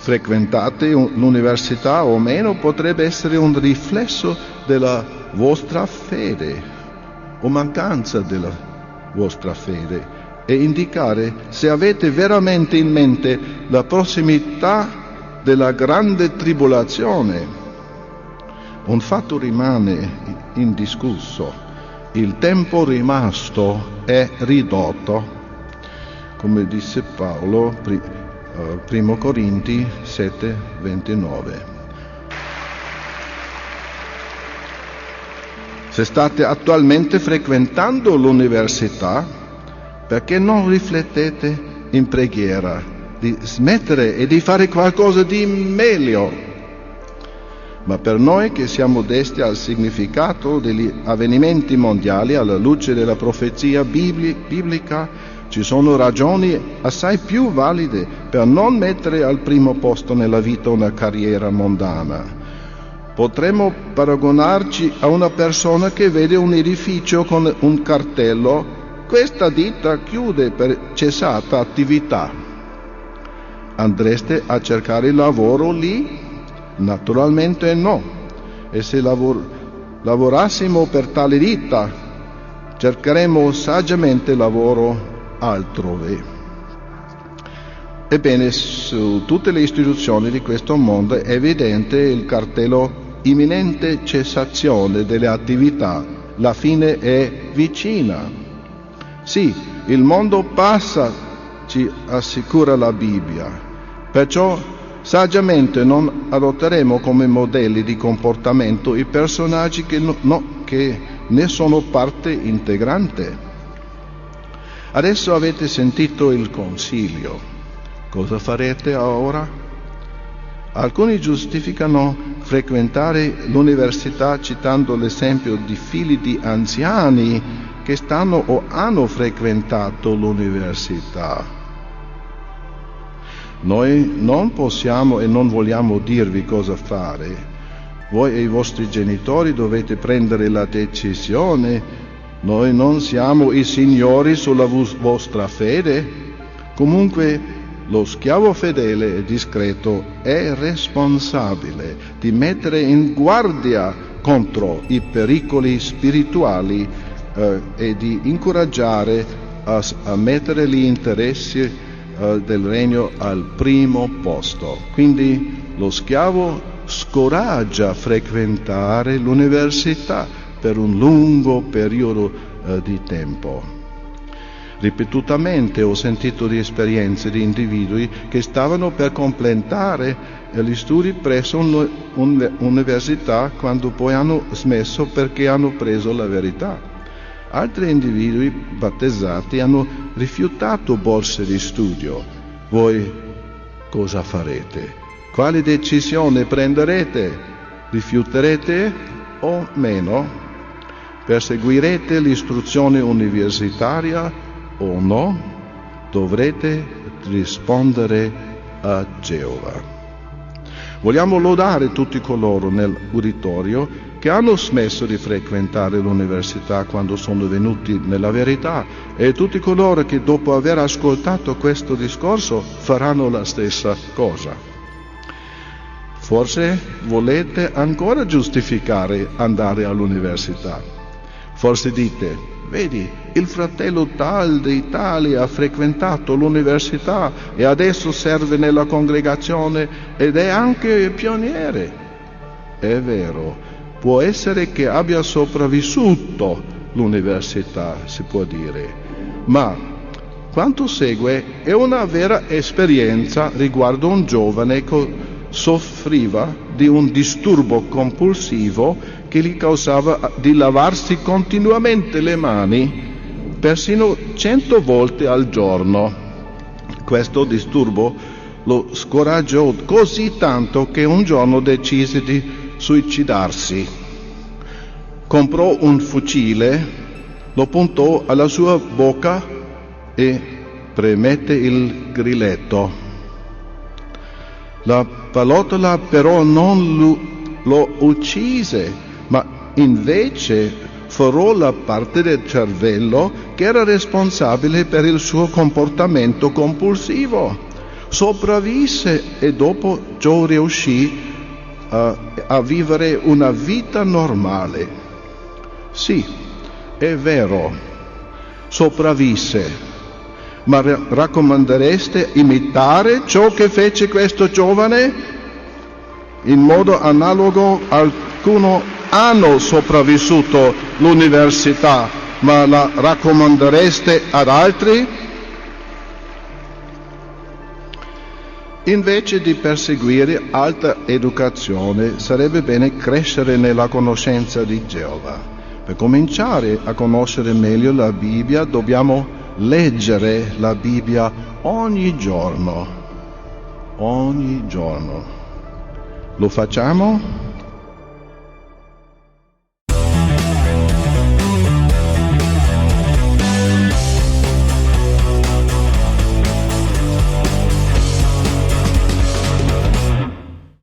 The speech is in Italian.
frequentate l'università o meno potrebbe essere un riflesso della vostra fede o mancanza della vostra fede e indicare se avete veramente in mente la prossimità della grande tribolazione. Un fatto rimane indiscusso: il tempo rimasto è ridotto, come disse Paolo, 1 Corinti 7:29. Se state attualmente frequentando l'università, perché non riflettete in preghiera di smettere e di fare qualcosa di meglio? Ma per noi che siamo desti al significato degli avvenimenti mondiali alla luce della profezia biblica, ci sono ragioni assai più valide per non mettere al primo posto nella vita una carriera mondana. Potremmo paragonarci a una persona che vede un edificio con un cartello: questa ditta chiude per cessata attività. Andreste a cercare lavoro lì? Naturalmente no. E se lavorassimo per tale ditta, cercheremo saggiamente lavoro altrove. Ebbene, su tutte le istituzioni di questo mondo è evidente il cartello imminente cessazione delle attività. La fine è vicina. Sì, il mondo passa, ci assicura la Bibbia. Perciò saggiamente non adotteremo come modelli di comportamento i personaggi che ne sono parte integrante. Adesso avete sentito il consiglio. Cosa farete ora? Alcuni giustificano frequentare l'università citando l'esempio di figli di anziani che stanno o hanno frequentato l'università. Noi non possiamo e non vogliamo dirvi cosa fare. Voi e i vostri genitori dovete prendere la decisione. Noi non siamo i signori sulla vostra fede. Comunque, lo schiavo fedele e discreto è responsabile di mettere in guardia contro i pericoli spirituali e di incoraggiare a mettere gli interessi del regno al primo posto. Quindi lo schiavo scoraggia frequentare l'università per un lungo periodo di tempo. Ripetutamente ho sentito di esperienze di individui che stavano per completare gli studi presso un'università quando poi hanno smesso perché hanno preso la verità. Altri individui battezzati hanno rifiutato borse di studio. Voi cosa farete? Quale decisione prenderete? Rifiuterete o meno? Perseguirete l'istruzione universitaria o no? Dovrete rispondere a Geova. Vogliamo lodare tutti coloro nell'uditorio che hanno smesso di frequentare l'università quando sono venuti nella verità e tutti coloro che dopo aver ascoltato questo discorso faranno la stessa cosa. Forse volete ancora giustificare andare all'università. Forse dite: vedi, il fratello tal dei tali ha frequentato l'università e adesso serve nella congregazione ed è anche pioniere. È vero, può essere che abbia sopravvissuto l'università, si può dire, ma quanto segue è una vera esperienza riguardo un giovane che soffriva di un disturbo compulsivo che gli causava di lavarsi continuamente le mani, persino 100 volte al giorno. Questo disturbo lo scoraggiò così tanto che un giorno decise di suicidarsi. Comprò un fucile, lo puntò alla sua bocca e premette il grilletto. La pallottola però non lo uccise, ma invece forò la parte del cervello che era responsabile per il suo comportamento compulsivo. sopravvisse e dopo ciò riuscì a vivere una vita normale. Sì, è vero, sopravvisse, ma raccomandereste imitare ciò che fece questo giovane? In modo analogo alcuni hanno sopravvissuto l'università, ma la raccomandereste ad altri? Invece di perseguire alta educazione, sarebbe bene crescere nella conoscenza di Geova. Per cominciare a conoscere meglio la Bibbia, dobbiamo leggere la Bibbia ogni giorno. Ogni giorno. Lo facciamo?